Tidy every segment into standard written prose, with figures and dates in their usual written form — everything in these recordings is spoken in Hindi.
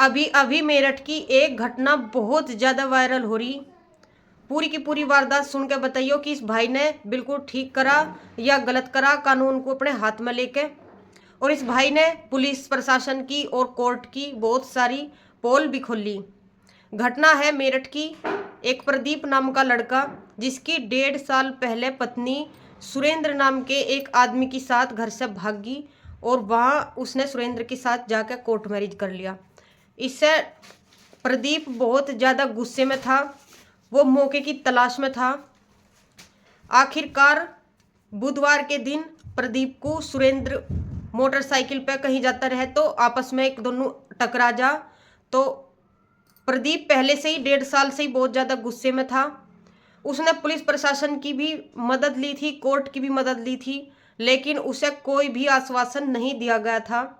अभी अभी मेरठ की एक घटना बहुत ज़्यादा वायरल हो रही। पूरी की पूरी वारदात सुन के बताइयो कि इस भाई ने बिल्कुल ठीक करा या गलत करा, कानून को अपने हाथ में लेके। और इस भाई ने पुलिस प्रशासन की और कोर्ट की बहुत सारी पोल भी खोली। घटना है मेरठ की। एक प्रदीप नाम का लड़का, जिसकी 1.5 साल पहले पत्नी सुरेंद्र नाम के एक आदमी के साथ घर से भागी और वहां उसने सुरेंद्र के साथ जाकर कोर्ट मैरिज कर लिया। इससे प्रदीप बहुत ज़्यादा गुस्से में था, वो मौके की तलाश में था। आखिरकार बुधवार के दिन प्रदीप को सुरेंद्र मोटरसाइकिल पर कहीं जाता रहे तो आपस में एक दोनों टकरा जा। तो प्रदीप पहले से ही 1.5 साल से ही बहुत ज़्यादा गुस्से में था। उसने पुलिस प्रशासन की भी मदद ली थी, कोर्ट की भी मदद ली थी, लेकिन उसे कोई भी आश्वासन नहीं दिया गया था।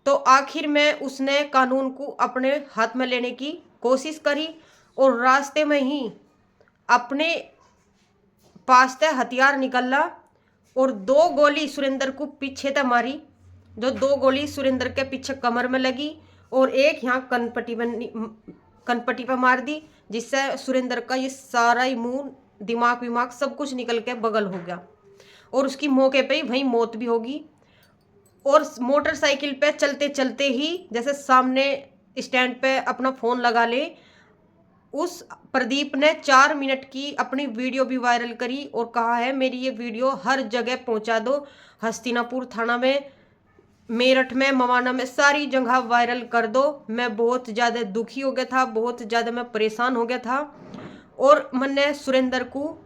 तो आखिर में उसने कानून को अपने हाथ में लेने की कोशिश करी और रास्ते में ही अपने पास से हथियार निकाला और 2 गोली सुरेंद्र को पीछे से मारी। जो 2 गोली सुरेंद्र के पीछे कमर में लगी और एक यहाँ कनपट्टी पे मार दी, जिससे सुरेंद्र का ये सारा ही मुंह, दिमाग विमाग सब कुछ निकल के बगल हो गया और उसकी मौके पे ही वहीं मौत भी होगी। और मोटरसाइकिल पे चलते चलते ही जैसे सामने स्टैंड पे अपना फ़ोन लगा ले, उस प्रदीप ने 4 मिनट की अपनी वीडियो भी वायरल करी और कहा है मेरी ये वीडियो हर जगह पहुंचा दो, हस्तिनापुर थाना में, मेरठ में, मवाना में, सारी जगह वायरल कर दो। मैं बहुत ज़्यादा दुखी हो गया था, बहुत ज़्यादा मैं परेशान हो गया था और मैंने सुरेंद्र को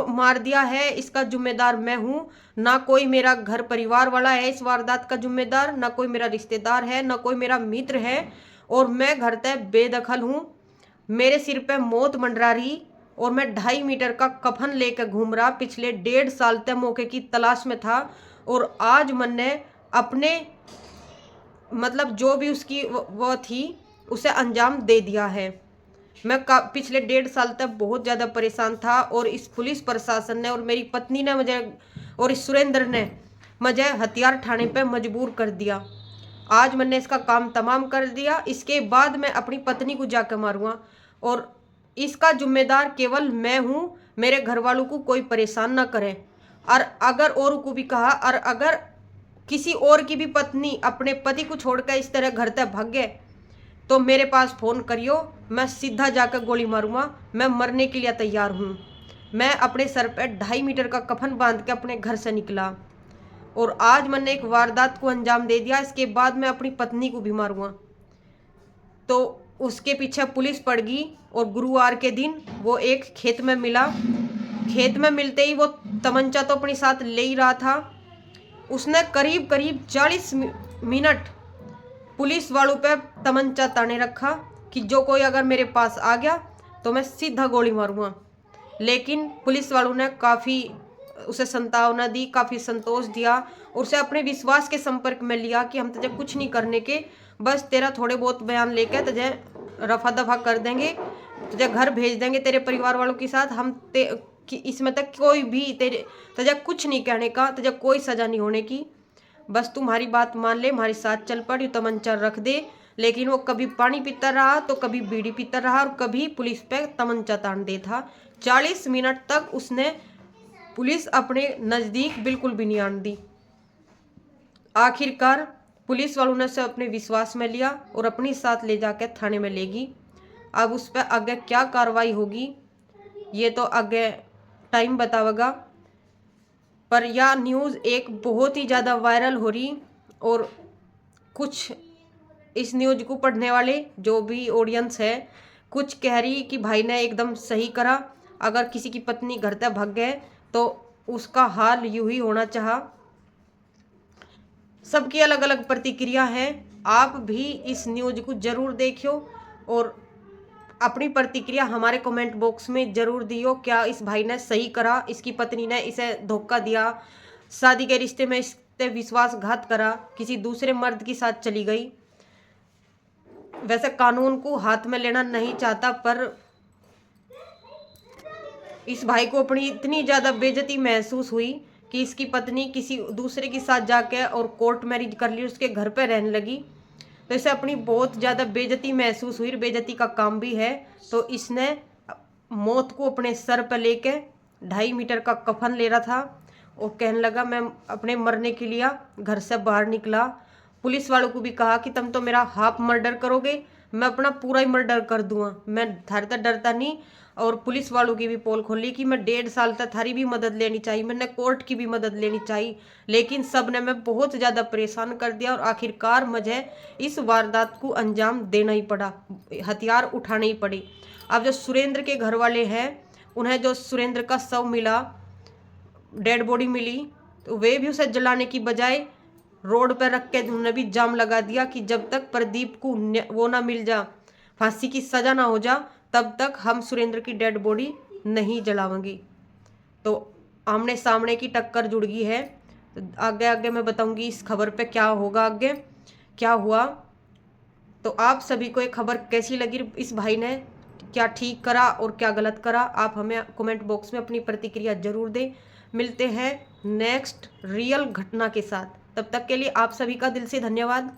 मार दिया है, इसका जिम्मेदार मैं हूँ। ना कोई मेरा घर परिवार वाला है इस वारदात का जिम्मेदार, ना कोई मेरा रिश्तेदार है, ना कोई मेरा मित्र है और मैं घर तक बेदखल हूँ। मेरे सिर पे मौत मंडरा रही और मैं 2.5 मीटर का कफन लेकर घूम रहा। पिछले 1.5 साल तक मौके की तलाश में था और आज मैंने अपने मतलब जो भी उसकी वो थी उसे अंजाम दे दिया है। मैं पिछले 1.5 साल तक बहुत ज़्यादा परेशान था और इस पुलिस प्रशासन ने और मेरी पत्नी ने मुझे और इस सुरेंद्र ने मुझे हथियार उठाने पे मजबूर कर दिया। आज मैंने इसका काम तमाम कर दिया, इसके बाद मैं अपनी पत्नी को जाकर मारूंगा और इसका जिम्मेदार केवल मैं हूँ। मेरे घर वालों को कोई परेशान ना करे। और अगर औरों को भी कहा, और अगर किसी और की भी पत्नी अपने पति को छोड़कर इस तरह घर तक भाग गए तो मेरे पास फ़ोन करियो, मैं सीधा जाकर गोली मारूंगा। मैं मरने के लिए तैयार हूँ। मैं अपने सर पर 2.5 मीटर का कफन बांध के अपने घर से निकला और आज मैंने एक वारदात को अंजाम दे दिया, इसके बाद मैं अपनी पत्नी को भी मारूंगा। तो उसके पीछे पुलिस पड़ गई और गुरुवार के दिन वो एक खेत में मिला। खेत में मिलते ही वो तमंचा तो अपने साथ ले ही रहा था। उसने करीब करीब 40 मिनट पुलिस वालों पे तमंचा ताने रखा कि जो कोई अगर मेरे पास आ गया तो मैं सीधा गोली मारूंगा। लेकिन पुलिस वालों ने काफ़ी उसे संतावना दी, काफ़ी संतोष दिया और उसे अपने विश्वास के संपर्क में लिया कि हम तुझे कुछ नहीं करने के, बस तेरा थोड़े बहुत बयान लेकर तुझे रफा दफा कर देंगे, तुझे घर भेज देंगे तेरे परिवार वालों के साथ। हम कि इसमें तक कोई भी तुझे कुछ नहीं कहने का, तुझे कोई सज़ा नहीं होने की, बस तुम्हारी बात मान ले, हमारे साथ चल पड़, तमंचा रख दे। लेकिन वो कभी पानी पीता रहा तो कभी बीड़ी पीता रहा और कभी पुलिस पे तमंचा तान दे था। 40 मिनट तक उसने पुलिस अपने नज़दीक बिल्कुल भी नहीं आने दी। आखिरकार पुलिस वालों ने उसे अपने विश्वास में लिया और अपने साथ ले जाकर थाने में ले गई। अब उस पर आगे क्या कार्रवाई होगी ये तो आगे टाइम बतावेगा। पर यह न्यूज़ एक बहुत ही ज़्यादा वायरल हो रही और कुछ इस न्यूज़ को पढ़ने वाले जो भी ऑडियंस है कुछ कह रही कि भाई ने एकदम सही करा। अगर किसी की पत्नी घर तक भाग गए तो उसका हाल यूं ही होना चाहा। सबकी अलग अलग प्रतिक्रिया है। आप भी इस न्यूज़ को ज़रूर देखियो और अपनी प्रतिक्रिया हमारे कमेंट बॉक्स में ज़रूर दियो। क्या इस भाई ने सही करा, इसकी पत्नी ने इसे धोखा दिया, शादी के रिश्ते में इससे विश्वासघात करा, किसी दूसरे मर्द के साथ चली गई। वैसे कानून को हाथ में लेना नहीं चाहता, पर इस भाई को अपनी इतनी ज़्यादा बेइज्जती महसूस हुई कि इसकी पत्नी किसी दूसरे के साथ जाके और कोर्ट मैरिज कर ली, उसके घर पे रहने लगी। तो इसे अपनी बहुत ज़्यादा बेइज्जती महसूस हुई, बेइज्जती का काम भी है। तो इसने मौत को अपने सर पर लेके 2.5 मीटर का कफन ले रहा था और कहने लगा मैं अपने मरने के लिए घर से बाहर निकला। पुलिस वालों को भी कहा कि तुम तो मेरा हाफ मर्डर करोगे, मैं अपना पूरा ही मर्डर कर दूंगा, मैं थारे तक डरता नहीं। और पुलिस वालों की भी पोल खोली कि मैं 1.5 साल तक थारी भी मदद लेनी चाहिए, मैंने कोर्ट की भी मदद लेनी चाहिए, लेकिन सब ने मैं बहुत ज़्यादा परेशान कर दिया और आखिरकार मुझे इस वारदात को अंजाम देना ही पड़ा, हथियार उठाने ही पड़े। अब जो सुरेंद्र के घर वाले हैं, उन्हें जो सुरेंद्र का शव मिला, डेड बॉडी मिली, तो वे भी उसे जलाने की बजाय रोड पर रख के उन्होंने भी जाम लगा दिया कि जब तक प्रदीप को वो ना मिल जा, फांसी की सजा ना हो जा, तब तक हम सुरेंद्र की डेड बॉडी नहीं जलावेंगे। तो आमने सामने की टक्कर जुड़ गई है। तो आगे आगे मैं बताऊंगी इस खबर पे क्या होगा, आगे क्या हुआ। तो आप सभी को ये खबर कैसी लगी, इस भाई ने क्या ठीक करा और क्या गलत करा, आप हमें कमेंट बॉक्स में अपनी प्रतिक्रिया जरूर दें। मिलते हैं नेक्स्ट रियल घटना के साथ, तब तक के लिए आप सभी का दिल से धन्यवाद।